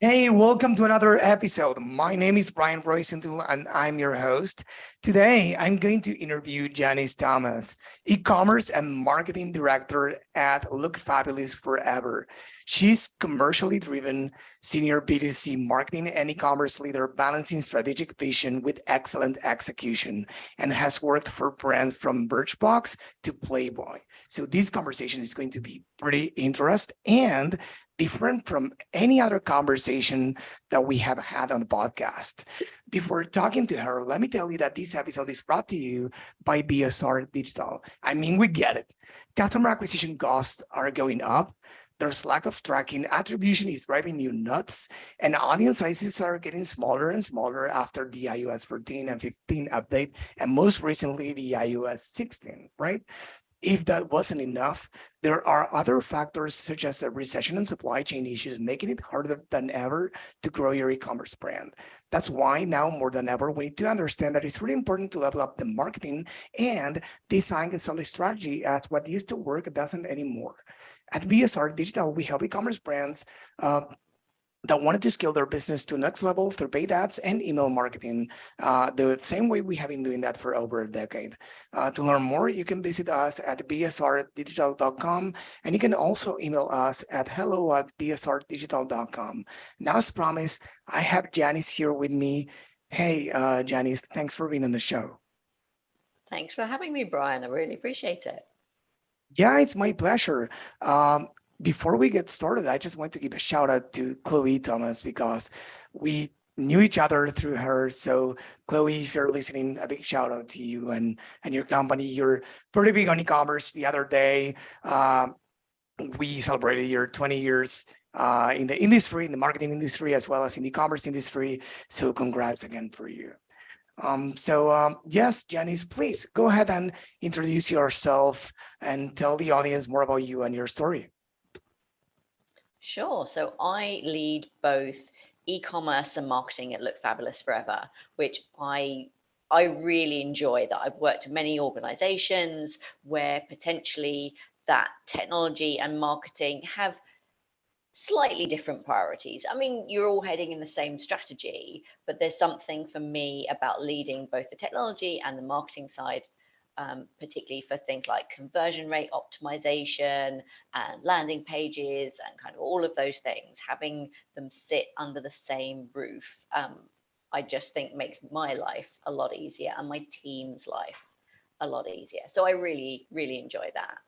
Hey, welcome to another episode. My name is Brian Roysenthal and I'm your host. Today, I'm going to interview Janis Thomas, e-commerce and marketing director at Look Fabulous Forever. She's commercially driven senior B2C marketing and e-commerce leader, balancing strategic vision with excellent execution, and has worked for brands from Birchbox to Playboy. So this conversation is going to be pretty interesting and different from any other conversation that we have had on the podcast. Before talking to her, let me tell you that this episode is brought to you by BSR Digital. I mean, we get it. Customer acquisition costs are going up. There's lack of tracking, attribution is driving you nuts, and audience sizes are getting smaller and smaller after the iOS 14 and 15 update, and most recently the iOS 16, right? If that wasn't enough, there are other factors such as the recession and supply chain issues, making it harder than ever to grow your e-commerce brand. That's why now more than ever, we need to understand that it's really important to level up the marketing and design a solid strategy, as what used to work doesn't anymore. At BSR Digital, we help e-commerce brands that wanted to scale their business to next level through paid ads and email marketing, the same way we have been doing that for over a decade. To learn more, you can visit us at bsrdigital.com, and you can also email us at hello@bsrdigital.com. Now, as promised, I have Janis here with me. Hey, Janis, thanks for being on the show. Thanks for having me, Brian. I really appreciate it. Yeah, it's my pleasure. Before we get started, I just want to give a shout out to Chloe Thomas because we knew each other through her. So Chloe, if you're listening, a big shout out to you and your company. You're pretty big on e-commerce. The other day, we celebrated your 20 years in the industry, in the marketing industry, as well as in the e-commerce industry. So congrats again for you. Yes, Janis, please go ahead and introduce yourself and tell the audience more about you and your story. Sure. So I lead both e-commerce and marketing at Look Fabulous Forever, which I really enjoy. That I've worked in many organizations where potentially that technology and marketing have slightly different priorities. I mean, you're all heading in the same strategy, but there's something for me about leading both the technology and the marketing side, particularly for things like conversion rate optimization and landing pages and kind of all of those things, having them sit under the same roof. I just think makes my life a lot easier and my team's life a lot easier. So I really, really enjoy that.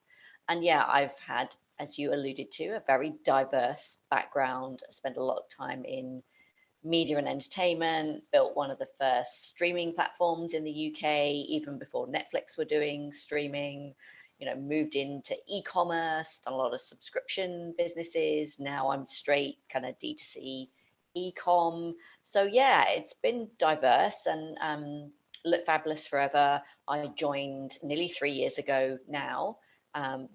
And yeah, I've had, as you alluded to, a very diverse background. I spent a lot of time in media and entertainment, built one of the first streaming platforms in the UK, even before Netflix were doing streaming, moved into e-commerce, done a lot of subscription businesses. Now I'm straight kind of DTC e-com. So yeah, it's been diverse and Look Fabulous Forever. I joined nearly 3 years ago now.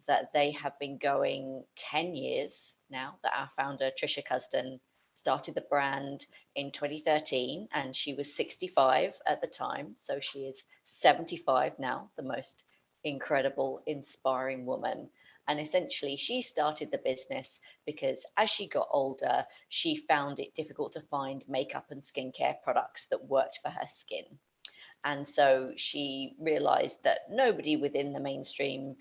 That they have been going 10 years now, that our founder, Trisha Cusden, started the brand in 2013, and she was 65 at the time. So she is 75 now, the most incredible, inspiring woman. And essentially, she started the business because as she got older, she found it difficult to find makeup and skincare products that worked for her skin. And so she realized that nobody within the mainstream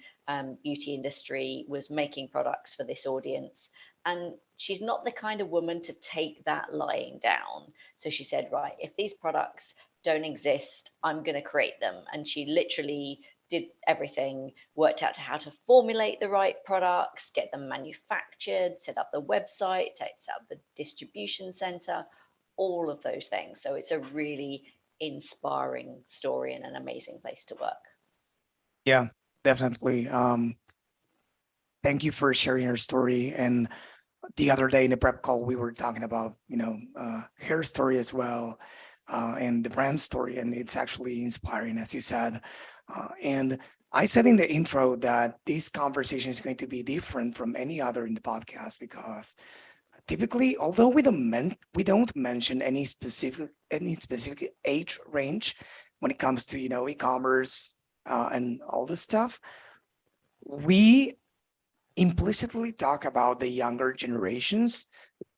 beauty industry was making products for this audience. And she's not the kind of woman to take that lying down. So she said, right, if these products don't exist, I'm going to create them. And she literally did everything, worked out how to formulate the right products, get them manufactured, set up the website, set up the distribution center, all of those things. So it's a really inspiring story and an amazing place to work. Yeah, definitely. Thank you for sharing your story. And the other day in the prep call, we were talking about, her story as well, and the brand story. And it's actually inspiring, as you said. And I said in the intro that this conversation is going to be different from any other in the podcast because typically, although we don't mention any specific age range when it comes to e-commerce and all this stuff, we implicitly talk about the younger generations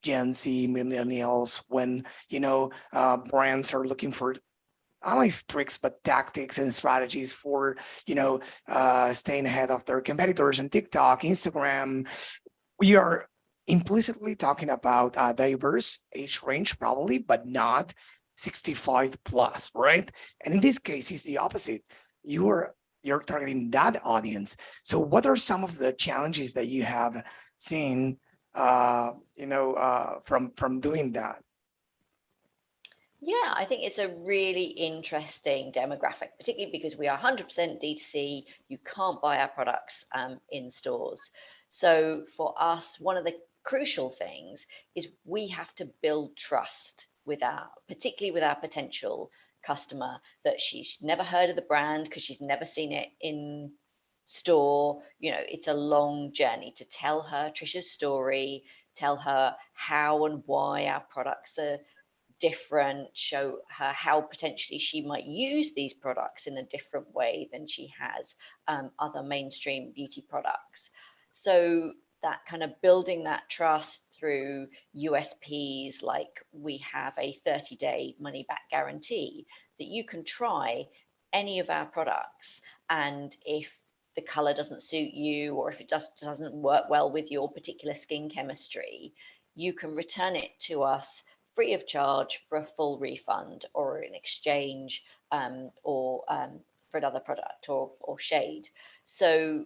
Gen Z millennials when, brands are looking for not only tricks, but tactics and strategies for, staying ahead of their competitors on TikTok, Instagram. We are implicitly talking about a diverse age range, probably, but not 65 plus, right? And in this case, it's the opposite. You're targeting that audience. So, what are some of the challenges that you have seen, from doing that? Yeah, I think it's a really interesting demographic, particularly because we are 100% D2C. You can't buy our products in stores. So for us, one of the crucial things is we have to build trust with particularly with our potential customer, that she's never heard of the brand because she's never seen it in store. It's a long journey to tell her Trisha's story, tell her how and why our products are different, show her how potentially she might use these products in a different way than she has other mainstream beauty products. So that kind of building that trust through USPs, like we have a 30-day money back guarantee that you can try any of our products, and if the color doesn't suit you, or if it just doesn't work well with your particular skin chemistry, you can return it to us free of charge for a full refund or an exchange, or for another product or shade. So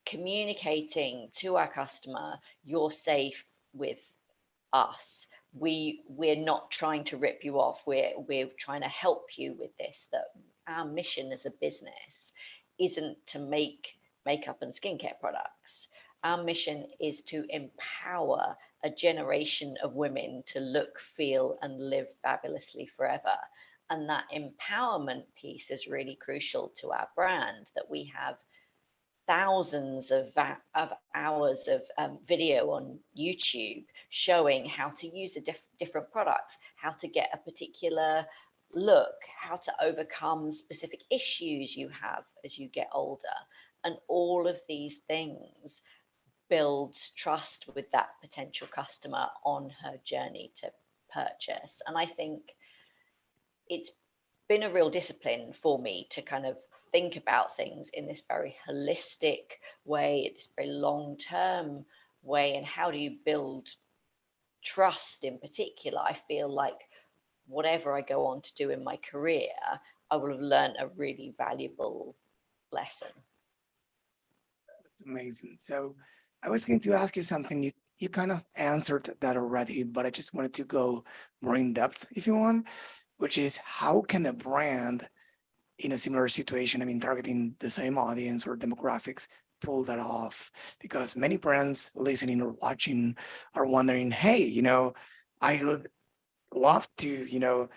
communicating to our customer, you're safe with us. We're not trying to rip you off. We're trying to help you with this. That our mission as a business isn't to make makeup and skincare products. Our mission is to empower a generation of women to look, feel, and live fabulously forever. And that empowerment piece is really crucial to our brand, that we have thousands of hours of video on YouTube showing how to use different products, how to get a particular look, how to overcome specific issues you have as you get older. And all of these things builds trust with that potential customer on her journey to purchase. And I think it's been a real discipline for me to kind of think about things in this very holistic way, this very long term way. And how do you build trust in particular? I feel like whatever I go on to do in my career, I will have learned a really valuable lesson. That's amazing. So I was going to ask you something. You kind of answered that already, but I just wanted to go more in depth if you want, which is how can a brand in a similar situation, I mean, targeting the same audience or demographics, pull that off? Because many brands listening or watching are wondering, hey, I would love to,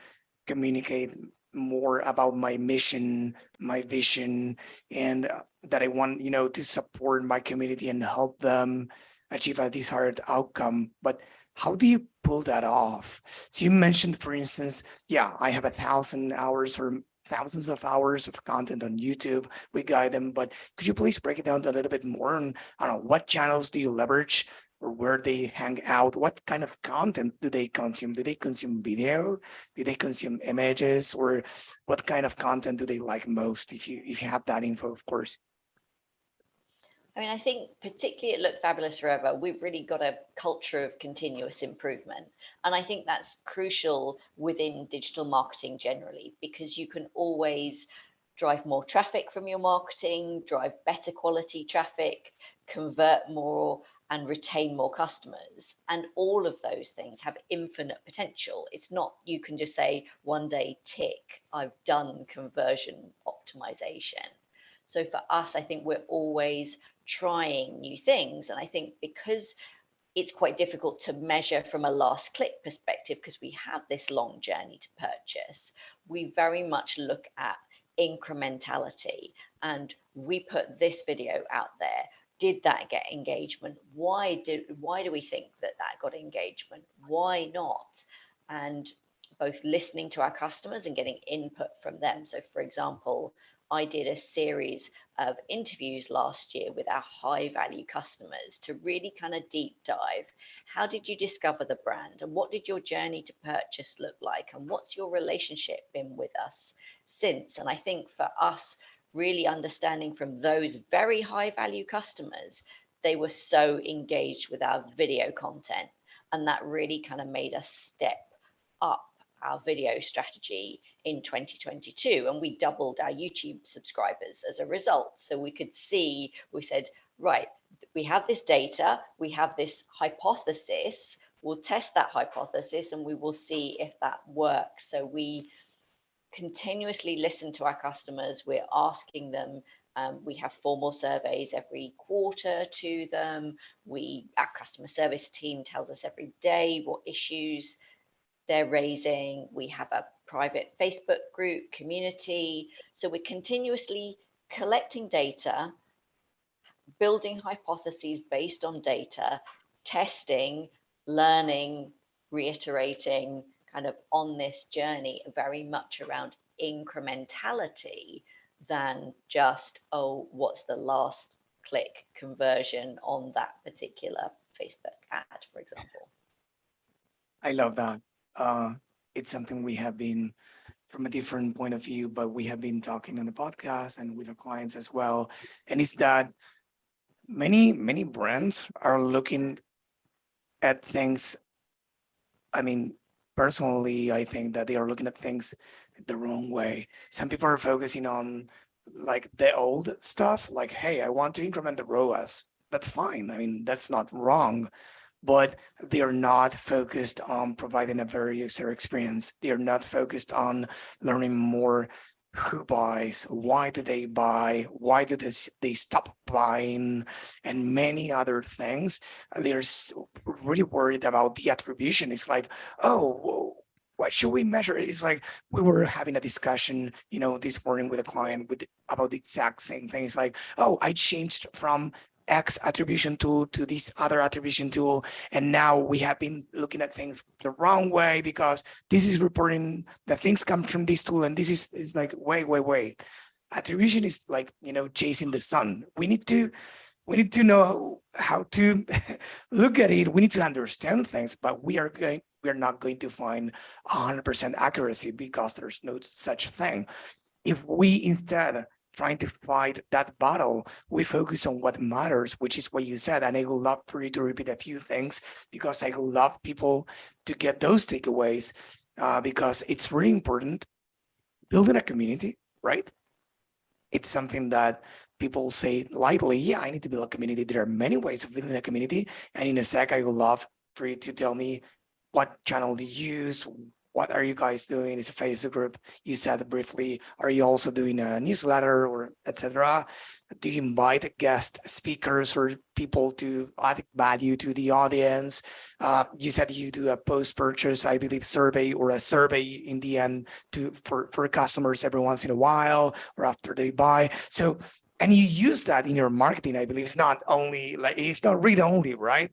communicate more about my mission, my vision, and that I want, to support my community and help them achieve a desired outcome. But how do you pull that off? So you mentioned, for instance, yeah, I have 1,000 hours or thousands of hours of content on YouTube. We guide them, but could you please break it down a little bit more? And I don't know, what channels do you leverage, or where they hang out? What kind of content do they consume? Do they consume video? Do they consume images? Or what kind of content do they like most? If you have that info, of course. I mean, I think particularly at Look Fabulous Forever, we've really got a culture of continuous improvement. And I think that's crucial within digital marketing generally, because you can always drive more traffic from your marketing, drive better quality traffic, convert more, and retain more customers. And all of those things have infinite potential. It's not, you can just say one day, tick, I've done conversion optimization. So for us, I think we're always trying new things. And I think because it's quite difficult to measure from a last click perspective, because we have this long journey to purchase, we very much look at incrementality. And we put this video out there. Did that get engagement? Why do we think that got engagement? Why not? And both listening to our customers and getting input from them. So for example, I did a series of interviews last year with our high value customers to really kind of deep dive. How did you discover the brand, and what did your journey to purchase look like, and what's your relationship been with us since? And I think for us, really understanding from those very high value customers, they were so engaged with our video content, and that really kind of made us step up our video strategy in 2022, and we doubled our YouTube subscribers as a result. So we could see, we said, right, we have this data, we have this hypothesis, we'll test that hypothesis and we will see if that works. So we continuously listen to our customers. We're asking them, we have formal surveys every quarter to them. Our customer service team tells us every day what issues they're raising. We have a private Facebook group community. So we're continuously collecting data, building hypotheses based on data, testing, learning, reiterating, kind of on this journey, very much around incrementality than just, oh, what's the last click conversion on that particular Facebook ad, for example. I love that. It's something we have been from a different point of view, but we have been talking on the podcast and with our clients as well. And it's that many brands are looking at things. I mean, personally, I think that they are looking at things the wrong way. Some people are focusing on like the old stuff, like, hey, I want to increment the ROAS. That's fine. I mean, that's not wrong, but they are not focused on providing a very user experience. They are not focused on learning more. Who buys? Why do they buy? Why do they stop buying? And many other things. They're really worried about the attribution. It's like, oh, what should we measure? It's like we were having a discussion, this morning with a client about the exact same thing. It's like, oh, I changed from X attribution tool to this other attribution tool. And now we have been looking at things the wrong way because this is reporting that things come from this tool. And this is like, wait. Attribution is like, chasing the sun. We need to know how to look at it. We need to understand things, but we are not going to find 100% accuracy because there's no such thing. If we instead trying to fight that battle, we focus on what matters, which is what you said. And I would love for you to repeat a few things because I would love people to get those takeaways because it's really important. Building a community, right? It's something that people say lightly, yeah, I need to build a community. There are many ways of building a community. And in a sec, I would love for you to tell me what channel do you use? What are you guys doing? Is a Facebook group? You said briefly. Are you also doing a newsletter or etc.? Do you invite guest speakers or people to add value to the audience? You said you do a post-purchase, I believe, survey or a survey in the end for customers every once in a while or after they buy. So, and you use that in your marketing, I believe. It's not read only, right?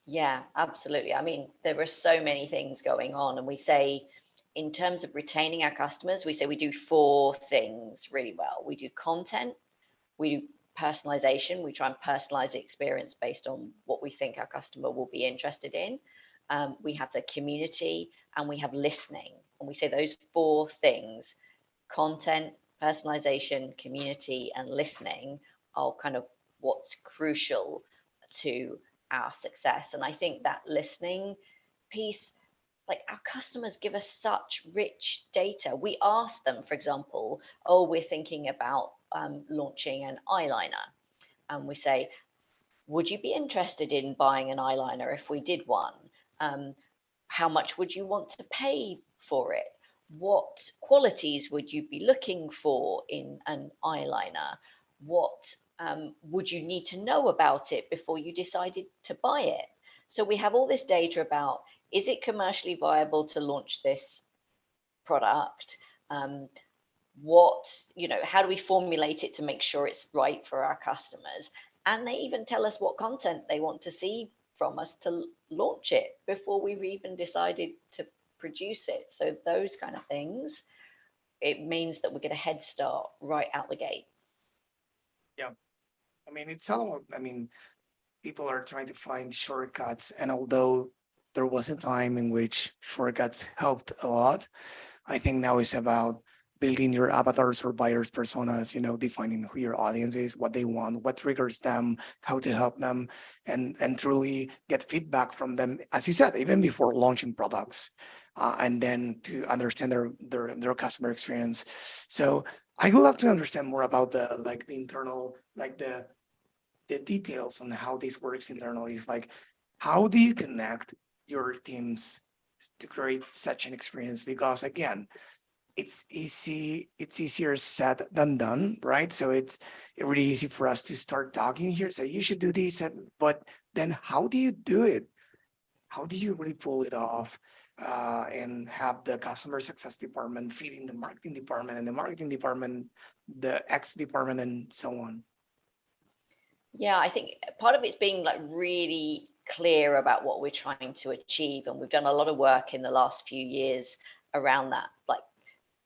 Yeah, absolutely. I mean, there are so many things going on, and we say in terms of retaining our customers, we say we do 4 things really well. We do content, we do personalization. We try and personalize the experience based on what we think our customer will be interested in. We have the community, and we have listening. And we say those 4 things, content, personalization, community, and listening, are kind of what's crucial to our success. And I think that listening piece, like our customers give us such rich data. We ask them, for example, oh, we're thinking about launching an eyeliner. And we say, would you be interested in buying an eyeliner if we did one? How much would you want to pay for it? What qualities would you be looking for in an eyeliner? What would you need to know about it before you decided to buy it? So we have all this data about, is it commercially viable to launch this product? How do we formulate it to make sure it's right for our customers? And they even tell us what content they want to see from us to launch it before we've even decided to produce it. So those kind of things, it means that we get a head start right out the gate. Yeah. I mean, it's all about, I mean, people are trying to find shortcuts. And although there was a time in which shortcuts helped a lot, I think now it's about building your avatars or buyers personas, defining who your audience is, what they want, what triggers them, how to help them, and truly get feedback from them, as you said, even before launching products, and then to understand their customer experience. So I would love to understand more about the internal, the details on how this works internally. Is like, how do you connect your teams to create such an experience? Because again, it's easier said than done, right? So it's really easy for us to start talking here, say you should do this, but then how do you do it? How do you really pull it off, and have the customer success department feeding the marketing department, and the marketing department the X department, and so on? Yeah, I think part of it's being like really clear about what we're trying to achieve. And we've done a lot of work in the last few years around that, like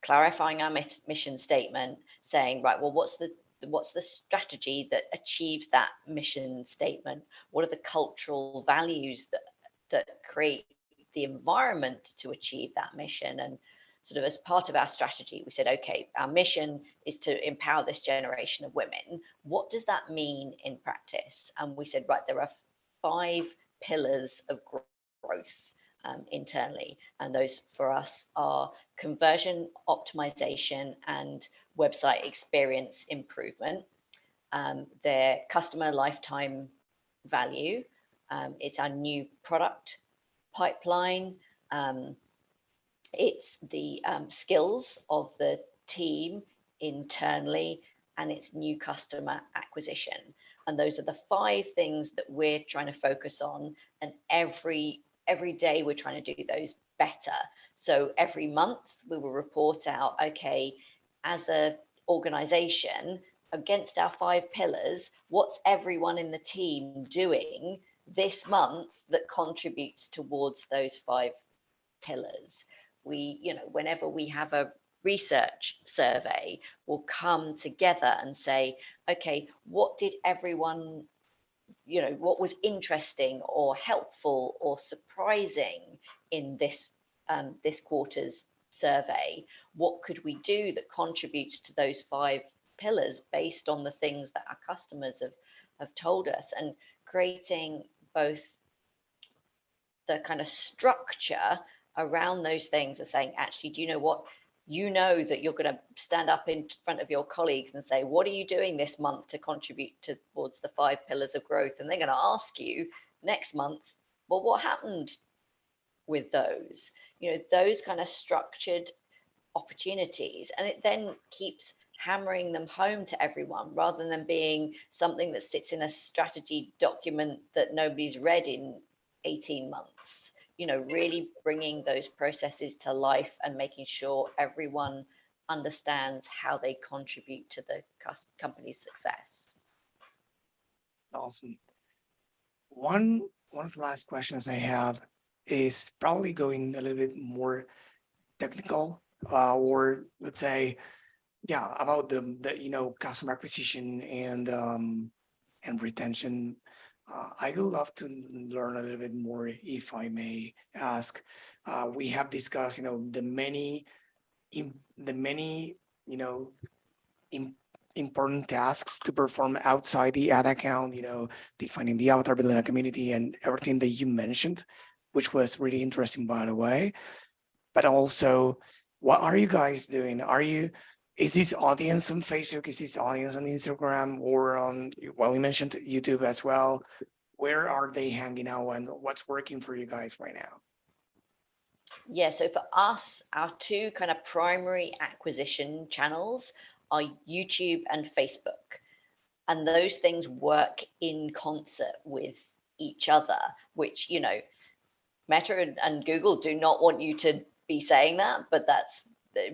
clarifying our mission statement, saying, right, well, what's the strategy that achieves that mission statement? What are the cultural values that create the environment to achieve that mission? And sort of as part of our strategy, we said, okay, our mission is to empower this generation of women. What does that mean in practice? And we said, right, there are 5 pillars of growth internally. And those for us are conversion optimization and website experience improvement. Their customer lifetime value. It's our new product pipeline. It's the skills of the team internally, and it's new customer acquisition. And those are the 5 things that we're trying to focus on. And every day we're trying to do those better. So every month we will report out, okay, as a organization, against our 5 pillars, what's everyone in the team doing this month that contributes towards those 5 pillars? Whenever we have a research survey, we'll come together and say, okay, what did everyone, what was interesting or helpful or surprising in this quarter's survey? What could we do that contributes to those 5 pillars based on the things that our customers have told us? And creating both the kind of structure around those things, are saying, actually, do you know what? That you're going to stand up in front of your colleagues and say, what are you doing this month to contribute towards the 5 pillars of growth? And they're going to ask you next month, well, what happened with those? Those kind of structured opportunities. And it then keeps hammering them home to everyone, rather than being something that sits in a strategy document that nobody's read in 18 months. Really bringing those processes to life and making sure everyone understands how they contribute to the company's success. Awesome. One of the last questions I have is probably going a little bit more technical, or let's say, yeah, about the customer acquisition and retention. I would love to learn a little bit more, if I may ask. We have discussed, the many, important tasks to perform outside the ad account, defining the avatar, building a community, and everything that you mentioned, which was really interesting, by the way. But also, what are you guys doing? Is this audience on Facebook? Is this audience on Instagram, or on, well, we mentioned YouTube as well? Where are they hanging out, and what's working for you guys right now? Yeah, so for us, our 2 kind of primary acquisition channels are YouTube and Facebook. And those things work in concert with each other, which, Meta and Google do not want you to be saying that, but that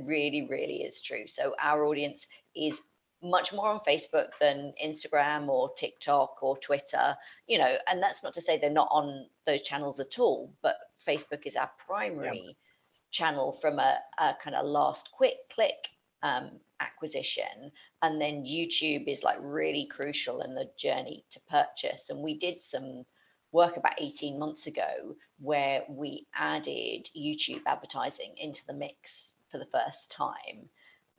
really, really is true. So our audience is much more on Facebook than Instagram or TikTok or Twitter, and that's not to say they're not on those channels at all, but Facebook is our primary channel from a kind of last quick click acquisition, and then YouTube is like really crucial in the journey to purchase. And we did some work about 18 months ago where we added YouTube advertising into the mix for the first time.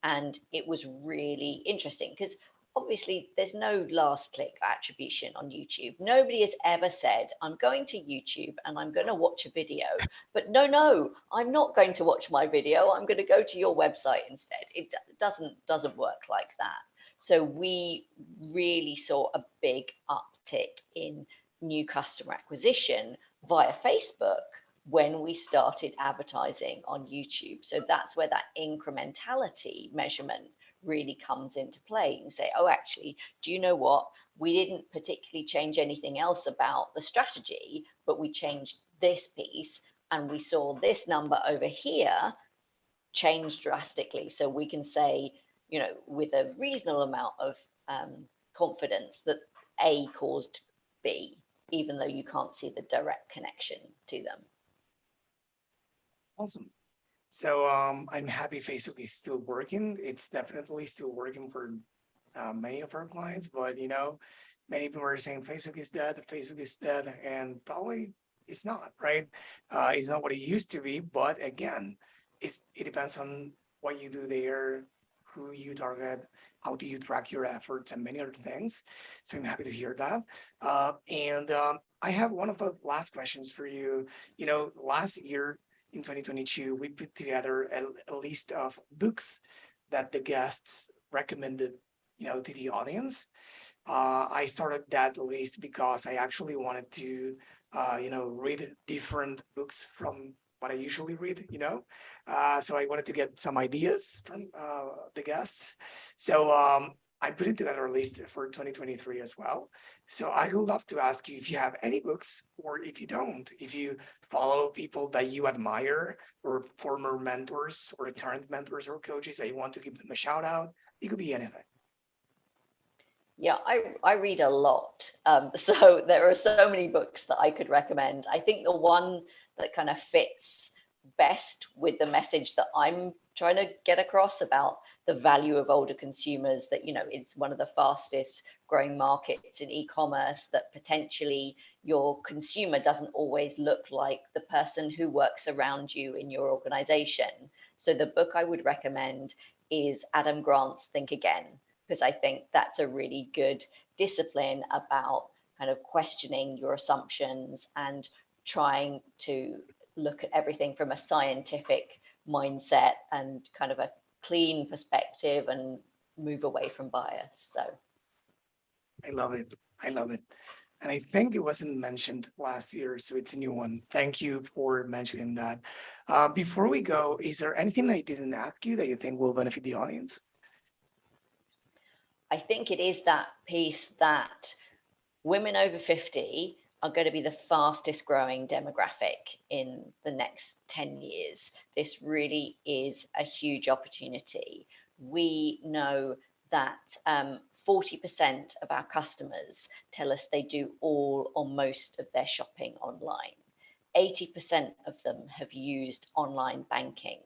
And it was really interesting because obviously there's no last click attribution on YouTube. Nobody has ever said, I'm going to YouTube and I'm going to watch a video, but no, I'm not going to watch my video. I'm going to go to your website instead. It doesn't work like that. So we really saw a big uptick in new customer acquisition via Facebook when we started advertising on YouTube. So that's where that incrementality measurement really comes into play. You say, oh, actually, do you know what? We didn't particularly change anything else about the strategy, but we changed this piece and we saw this number over here change drastically. So we can say, you know, with a reasonable amount of confidence that A caused B, even though you can't see the direct connection to them. Awesome. So I'm happy Facebook is still working. It's definitely still working for many of our clients, but many people are saying Facebook is dead, and probably it's not, right? It's not what it used to be, but again, it depends on what you do there, who you target, how do you track your efforts, and many other things. So I'm happy to hear that. And I have one of the last questions for you. Last year in 2022, we put together a list of books that the guests recommended, to the audience. I started that list because I actually wanted to, read different books from what I usually read. So I wanted to get some ideas from the guests. So I put it together a list for 2023 as well. So I would love to ask you if you have any books, or if you don't, if you follow people that you admire, or former mentors or current mentors or coaches that you want to give them a shout out. It could be anything. Yeah, I read a lot. So there are so many books that I could recommend. I think the one that kind of fits best with the message that I'm trying to get across about the value of older consumers, that, it's one of the fastest growing markets in e-commerce, that potentially your consumer doesn't always look like the person who works around you in your organization. So the book I would recommend is Adam Grant's Think Again, because I think that's a really good discipline about kind of questioning your assumptions and trying to look at everything from a scientific mindset and kind of a clean perspective and move away from bias. So I love it. I love it. And I think it wasn't mentioned last year, so it's a new one. Thank you for mentioning that. Before we go, is there anything I didn't ask you that you think will benefit the audience? I think it is that piece that women over 50 are going to be the fastest growing demographic in the next 10 years. This really is a huge opportunity. We know that 40% of our customers tell us they do all or most of their shopping online. 80% of them have used online banking.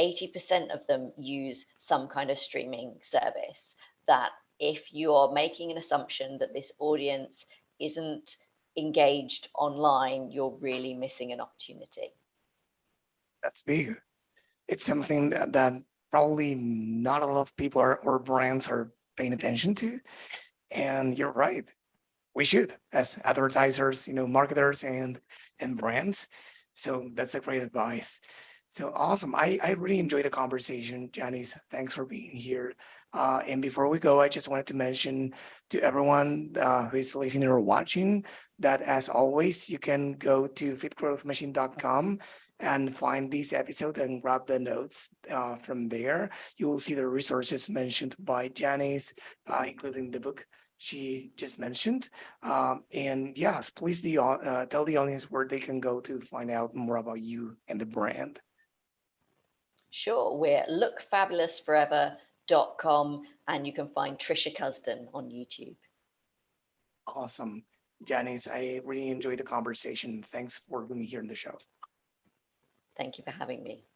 80% of them use some kind of streaming service. That if you are making an assumption that this audience isn't engaged online, you're really missing an opportunity. That's big. It's something that probably not a lot of people or brands are paying attention to. And you're right. We should, as advertisers, marketers and brands. So that's a great advice. So awesome. I really enjoyed the conversation, Janis. Thanks for being here. And before we go, I just wanted to mention to everyone who is listening or watching that, as always, you can go to fitgrowthmachine.com and find this episode and grab the notes from there. You will see the resources mentioned by Janis, including the book she just mentioned. And yes, please tell the audience where they can go to find out more about you and the brand. Sure, we're lookfabulousforever.com, and you can find Trisha Cusden on YouTube. Awesome. Janis, I really enjoyed the conversation. Thanks for being here in the show. Thank you for having me.